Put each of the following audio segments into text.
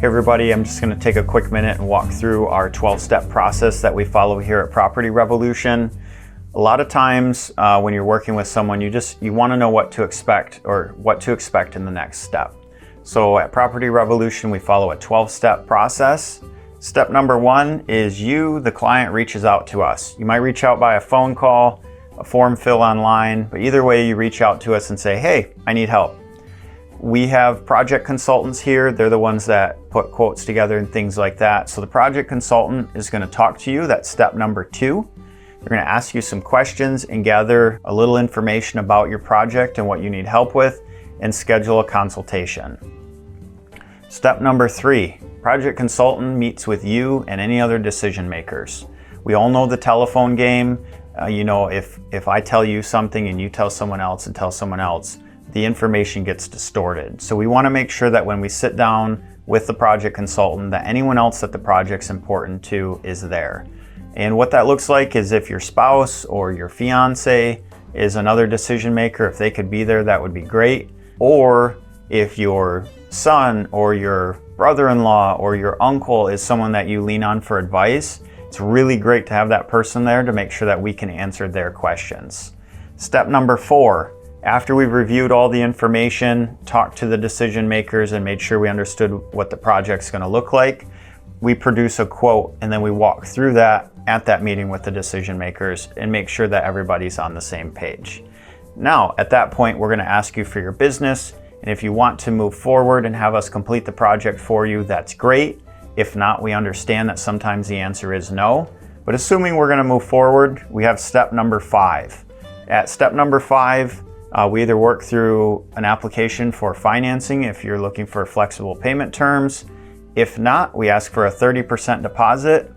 Hey everybody, I'm just going to take a quick minute and walk through our 12-step process that we follow here at Property Revolution. A lot of times when you're working with someone, you want to know what to expect in the next step. So at Property Revolution, we follow a 12-step process. Step number 1 is the client, reaches out to us. You might reach out by a phone call, a form fill online, but either way you reach out to us and say, hey, I need help. We have project consultants here. They're the ones that put quotes together and things like that. So the project consultant is going to talk to you. That's step number 2. They're going to ask you some questions and gather a little information about your project and what you need help with and schedule a consultation. Step number 3, project consultant meets with you and any other decision makers. We all know the telephone game. If I tell you something and you tell someone else and tell someone else, the information gets distorted. So we want to make sure that when we sit down with the project consultant, that anyone else that the project's important to is there. And what that looks like is if your spouse or your fiance is another decision maker, if they could be there, that would be great. Or if your son or your brother-in-law or your uncle is someone that you lean on for advice, it's really great to have that person there to make sure that we can answer their questions. Step number 4, after we've reviewed all the information, talked to the decision makers and made sure we understood what the project's going to look like, we produce a quote and then we walk through that at that meeting with the decision makers and make sure that everybody's on the same page. Now, at that point, we're going to ask you for your business, and if you want to move forward and have us complete the project for you, that's great. If not, we understand that sometimes the answer is no. But assuming we're going to move forward, we have step number 5. At step number 5, we either work through an application for financing if you're looking for flexible payment terms. If not, we ask for a 30% deposit,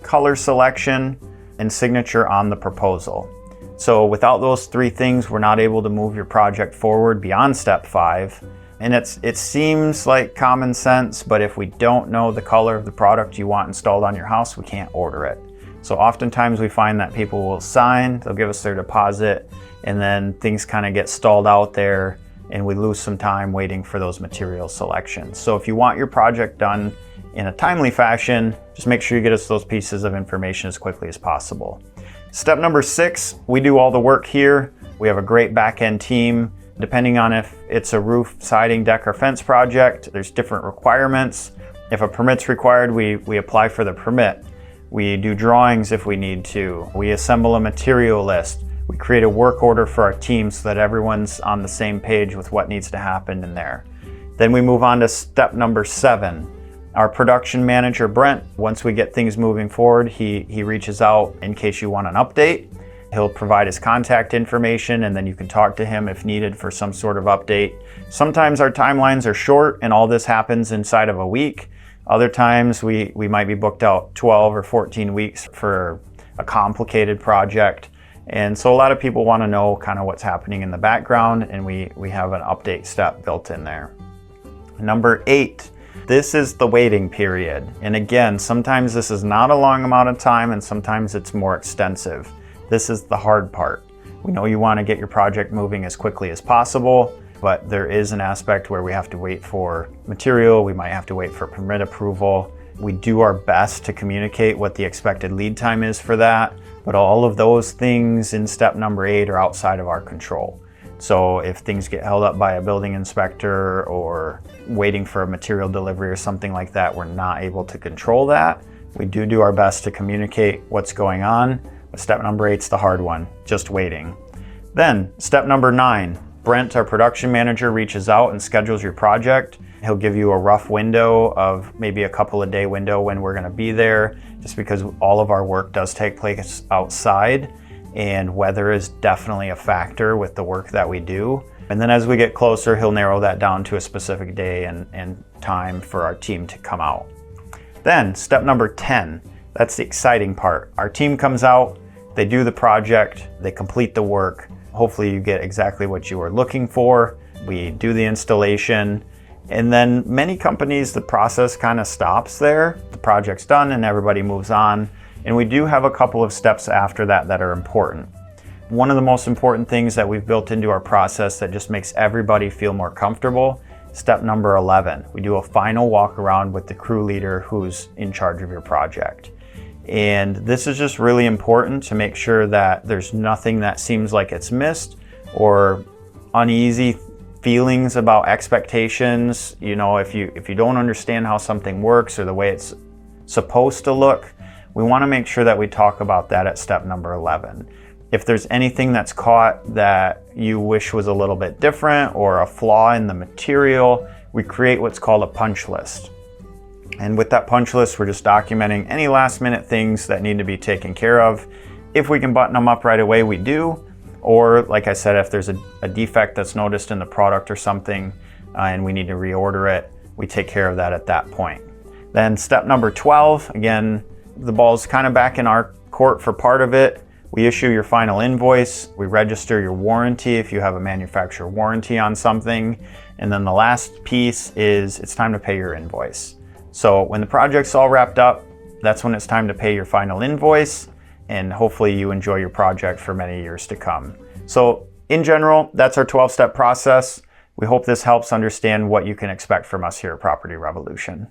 color selection, and signature on the proposal. So without those 3 things, we're not able to move your project forward beyond step 5. And it seems like common sense, but if we don't know the color of the product you want installed on your house, we can't order it. So oftentimes we find that people will sign, they'll give us their deposit, and then things kind of get stalled out there and we lose some time waiting for those material selections. So if you want your project done in a timely fashion, just make sure you get us those pieces of information as quickly as possible. Step number 6, we do all the work here. We have a great back-end team. Depending on if it's a roof, siding, deck, or fence project, there's different requirements. If a permit's required, we apply for the permit. We do drawings if we need to. We assemble a material list. We create a work order for our team so that everyone's on the same page with what needs to happen in there. Then we move on to step number 7. Our production manager, Brent, once we get things moving forward, he reaches out in case you want an update. He'll provide his contact information and then you can talk to him if needed for some sort of update. Sometimes our timelines are short and all this happens inside of a week. Other times we might be booked out 12 or 14 weeks for a complicated project. And so a lot of people want to know kind of what's happening in the background, and we have an update step built in there. Number 8, this is the waiting period. And again, sometimes this is not a long amount of time and sometimes it's more extensive. This is the hard part. We know you want to get your project moving as quickly as possible, but there is an aspect where we have to wait for material, we might have to wait for permit approval. We do our best to communicate what the expected lead time is for that, but all of those things in step number 8 are outside of our control. So if things get held up by a building inspector or waiting for a material delivery or something like that, we're not able to control that. We do our best to communicate what's going on, but step number 8's the hard one, just waiting. Then step number 9, Brent, our production manager, reaches out and schedules your project. He'll give you a rough window of maybe a couple of day window when we're going to be there, just because all of our work does take place outside and weather is definitely a factor with the work that we do. And then as we get closer, he'll narrow that down to a specific day and time for our team to come out. Then step number 10, that's the exciting part. Our team comes out, they do the project, they complete the work. Hopefully you get exactly what you were looking for. We do the installation. And then many companies, the process kind of stops there. The project's done and everybody moves on. And we do have a couple of steps after that that are important. One of the most important things that we've built into our process that just makes everybody feel more comfortable Step number 11, we do a final walk around with the crew leader who's in charge of your project. And this is just really important to make sure that there's nothing that seems like it's missed or uneasy feelings about expectations. You know, if you don't understand how something works or the way it's supposed to look, we want to make sure that we talk about that at step number 11. If there's anything that's caught that you wish was a little bit different or a flaw in the material, we create what's called a punch list. And with that punch list, we're just documenting any last minute things that need to be taken care of. If we can button them up right away, we do. Or like I said, if there's a defect that's noticed in the product or something and we need to reorder it, we take care of that at that point. Then step number 12, again, the ball's kind of back in our court for part of it. We issue your final invoice, we register your warranty if you have a manufacturer warranty on something, and then the last piece is it's time to pay your invoice. So when the project's all wrapped up, that's when it's time to pay your final invoice, and hopefully you enjoy your project for many years to come. So in general, that's our 12-step process. We hope this helps understand what you can expect from us here at Property Revolution.